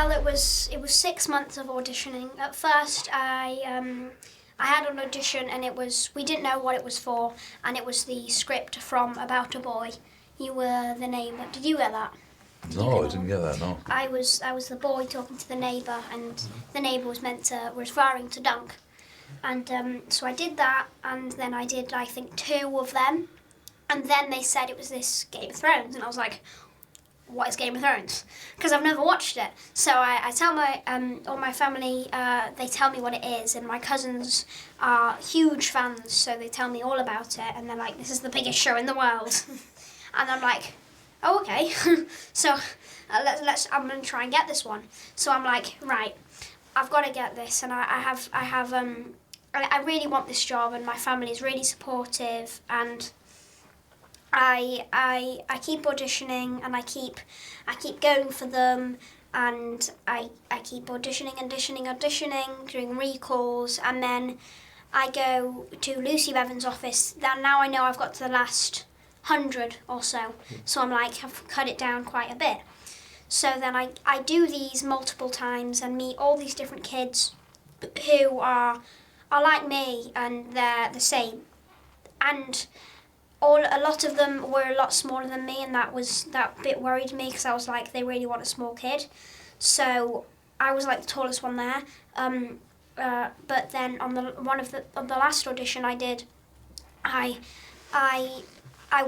Well, it was 6 months of auditioning. At first, I had an audition, and we didn't know what it was for, and it was the script from About a Boy. You were the neighbour. Did you get that? No, I didn't get that. No. I was the boy talking to the neighbour, and the neighbour was referring to Dunk, and so I did that, and then I did I think 2 of them, and then they said it was this Game of Thrones, and I was like, what is Game of Thrones? Because I've never watched it. So I tell all my family, they tell me what it is, and my cousins are huge fans, so they tell me all about it, and they're like, this is the biggest show in the world. And I'm like, oh, okay. So I'm going to try and get this one. So I'm like, right, I've got to get this, and I really want this job, and my family is really supportive, and I keep auditioning, and I keep going for them, and I keep auditioning, doing recalls, and then I go to Lucy Bevan's office. Now I know I've got to the last 100 or so, so I'm like, I've cut it down quite a bit. So then I do these multiple times and meet all these different kids who are like me, and they're the same, and a lot of them were a lot smaller than me, and that bit worried me, because I was like, they really want a small kid. So I was like the tallest one there. But then on the last audition I did, I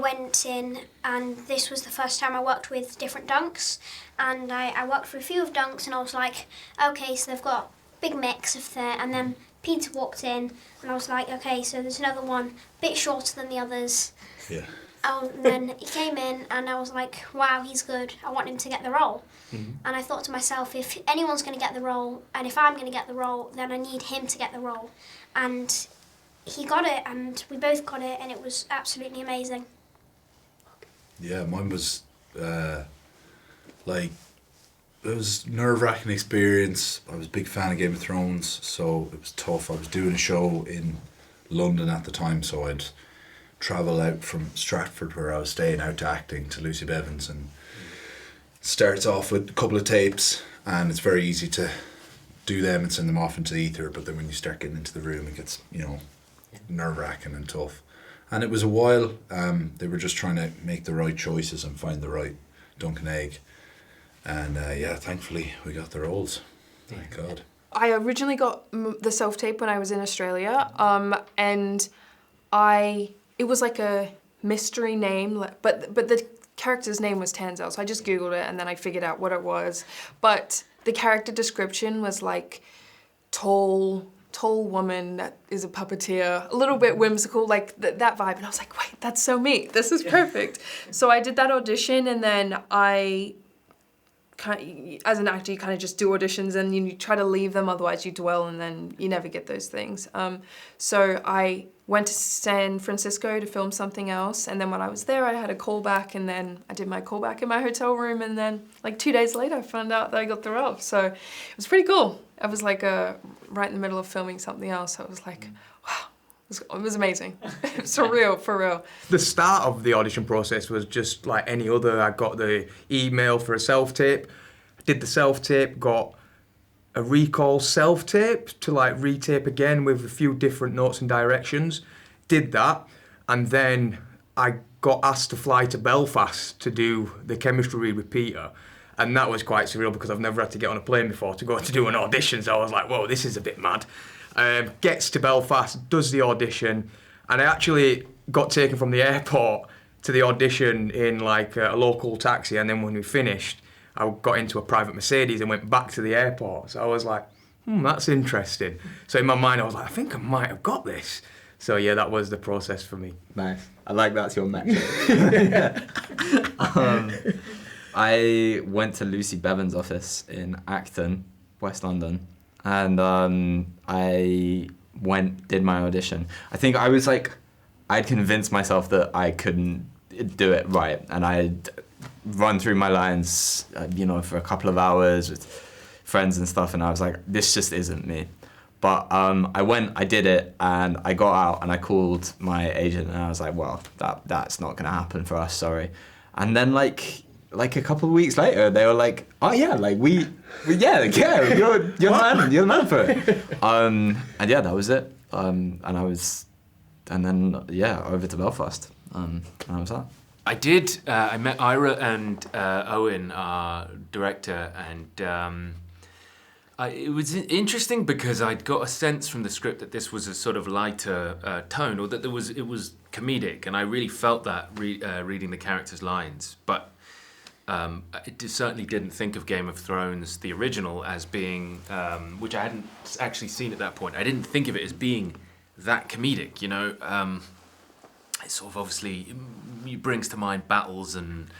went in, and this was the first time I worked with different dunks, and I worked for a few of dunks, and I was like, okay, so they've got big mix of there, and then Peter walked in, and I was like, okay, so there's another one, a bit shorter than the others. Yeah. And then he came in, and I was like, wow, he's good. I want him to get the role. Mm-hmm. And I thought to myself, if anyone's going to get the role, and if I'm going to get the role, then I need him to get the role. And he got it, and we both got it, and it was absolutely amazing. Yeah, mine was it was nerve-wracking experience. I was a big fan of Game of Thrones, so it was tough. I was doing a show in London at the time, so I'd travel out from Stratford, where I was staying, out to acting to Lucy Bevan's, and it starts off with a couple of tapes, and it's very easy to do them and send them off into the ether, but then when you start getting into the room, it gets, nerve-wracking and tough. And it was a while. They were just trying to make the right choices and find the right Duncan egg. And thankfully we got the roles. Thank God. I originally got the self-tape when I was in Australia, and it was like a mystery name, but the character's name was Tanzyn, so I just Googled it, and then I figured out what it was. But the character description was like tall woman that is a puppeteer, a little bit whimsical, like that vibe. And I was like, wait, that's so me. This is perfect. So I did that audition, and then as an actor, you kind of just do auditions, and you try to leave them, otherwise you dwell, and then you never get those things. So I went to San Francisco to film something else, and then when I was there, I had a callback, and then I did my callback in my hotel room, and then like 2 days later, I found out that I got the role. So it was pretty cool. I was like right in the middle of filming something else, so I was like, wow, it was amazing. Surreal, for real. The start of the audition process was just like any other. I got the email for a self-tape, did the self-tape, got a recall self-tape to like retape again with a few different notes and directions, did that, and then I got asked to fly to Belfast to do the chemistry read with Peter. And that was quite surreal, because I've never had to get on a plane before to go to do an audition, so I was like, whoa, this is a bit mad. Gets to Belfast, does the audition, and I actually got taken from the airport to the audition in like a local taxi, and then when we finished, I got into a private Mercedes and went back to the airport. So I was like, that's interesting. So in my mind, I was like, I think I might have got this. So yeah, that was the process for me. Nice. I like that's your metric. I went to Lucy Bevan's office in Acton, West London, and I did my audition. I think I was like, I'd convinced myself that I couldn't do it right, and I'd run through my lines, for a couple of hours with friends and stuff, and I was like, this just isn't me. But I went, I did it, and I got out, and I called my agent, and I was like, well, that's not gonna happen for us, sorry. And then like like a couple of weeks later, they were like, "Oh yeah, like you're the man for it." And yeah, that was it. And then over to Belfast. And that was that. I did. I met Ira and Owen, our director, and it was interesting because I'd got a sense from the script that this was a sort of lighter tone, or that it was comedic, and I really felt that reading the characters' lines. But I certainly didn't think of Game of Thrones, the original, as being, which I hadn't actually seen at that point. I didn't think of it as being that comedic, you know. It sort of obviously brings to mind battles and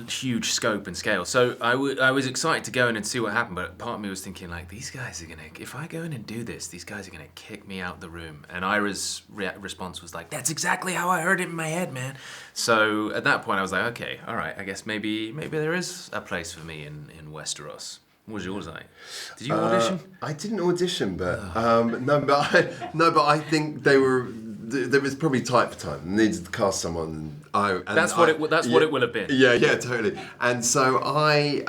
huge scope and scale. So I was excited to go in and see what happened, but part of me was thinking, like, these guys are gonna, if I go in and do this, these guys are gonna kick me out the room. And Ira's response was like, that's exactly how I heard it in my head, man. So at that point I was like, okay, all right, I guess maybe there is a place for me in Westeros. What was yours like? Did you audition? I didn't audition, but but I think there was probably type for time. Needed to cast someone. That's what it will have been. Yeah, totally. And so I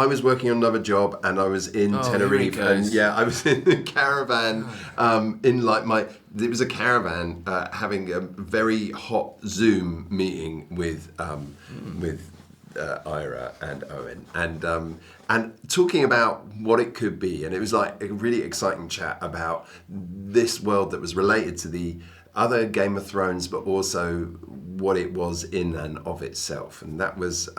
was working on another job, and I was in Tenerife, and I was in the caravan. It was a caravan having a very hot Zoom meeting with Ira and Owen, and talking about what it could be, and it was like a really exciting chat about this world that was related to the other Game of Thrones, but also what it was in and of itself, and that was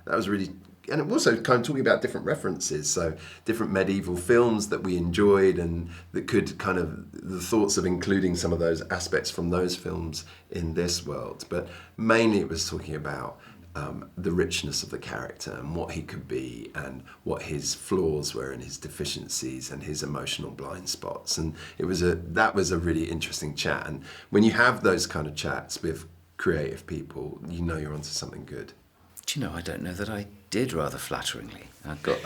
really. And also kind of talking about different references, so different medieval films that we enjoyed, and that could kind of, the thoughts of including some of those aspects from those films in this world. But mainly it was talking about the richness of the character and what he could be, and what his flaws were and his deficiencies and his emotional blind spots. And that was a really interesting chat. And when you have those kind of chats with creative people, you know you're onto something good. Do you know, I don't know that I did rather flatteringly. I got,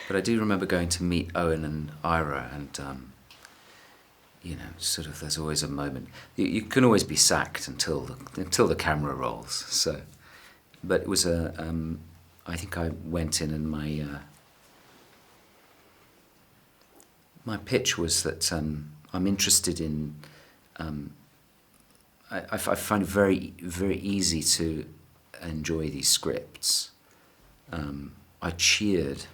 but I do remember going to meet Owen and Ira, and you know, sort of, there's always a moment. You can always be sacked until the camera rolls. So, but it was I think I went in, and my pitch was that I'm interested in. I find it very, very easy to enjoy these scripts. I cheered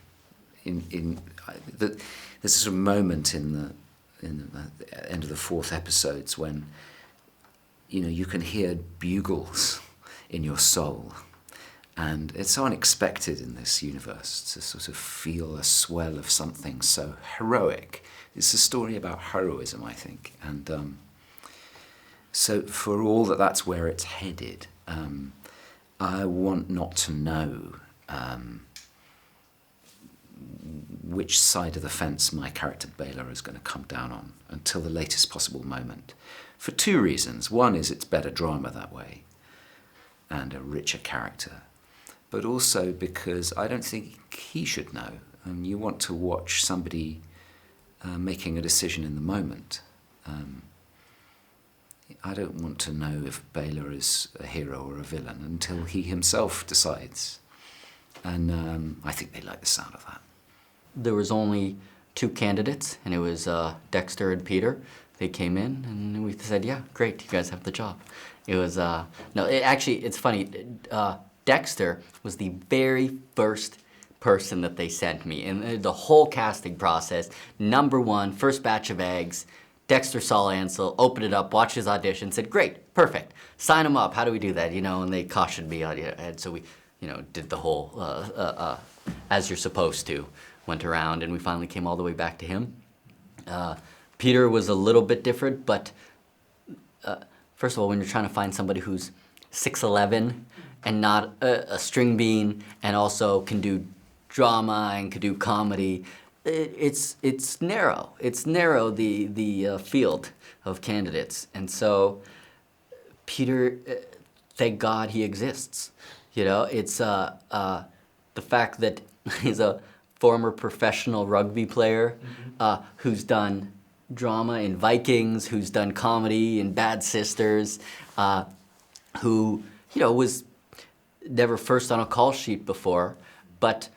there's a sort of moment in the end of the fourth episodes when, you know, you can hear bugles in your soul, and it's so unexpected in this universe to sort of feel a swell of something so heroic. It's a story about heroism, I think, and so for all that's where it's headed, I want not to know which side of the fence my character Baelor is going to come down on until the latest possible moment. For two reasons. One is it's better drama that way, and a richer character. But also because I don't think he should know. And you want to watch somebody making a decision in the moment. I don't want to know if Baelor is a hero or a villain until he himself decides. And I think they like the sound of that. There was only two candidates, and it was Dexter and Peter. They came in, and we said, yeah, great, you guys have the job. It was, it's funny. Dexter was the very first person that they sent me in the whole casting process. Number one, first batch of eggs. Dexter saw Ansell, opened it up, watched his audition, said, great, perfect, sign him up. How do we do that? You know, and they cautioned me on it. And so we, you know, did the whole as you're supposed to, went around, and we finally came all the way back to him. Peter was a little bit different, but first of all, when you're trying to find somebody who's 6'11", and not a string bean, and also can do drama and can do comedy, it's narrow. It's narrow, the field of candidates. And so Peter, thank God he exists. You know, it's the fact that he's a former professional rugby player who's done drama in Vikings, who's done comedy in Bad Sisters, who was never first on a call sheet before, but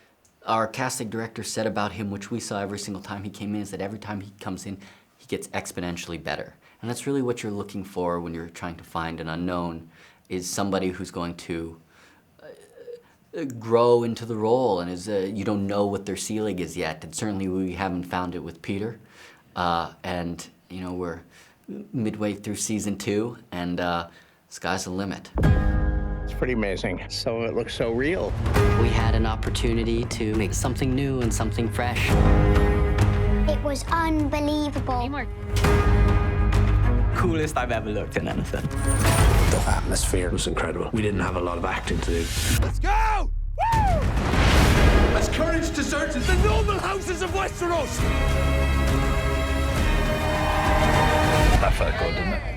our casting director said about him, which we saw every single time he came in, is that every time he comes in, he gets exponentially better. And that's really what you're looking for when you're trying to find an unknown, is somebody who's going to grow into the role, and you don't know what their ceiling is yet. And certainly we haven't found it with Peter. And we're midway through season 2, and sky's the limit. It's pretty amazing. Some of it looks so real. We had an opportunity to make something new and something fresh. It was unbelievable. Coolest I've ever looked in anything. The atmosphere was incredible. We didn't have a lot of acting to do. Let's go! Woo! As courage deserted the noble houses of Westeros! That felt good, didn't it?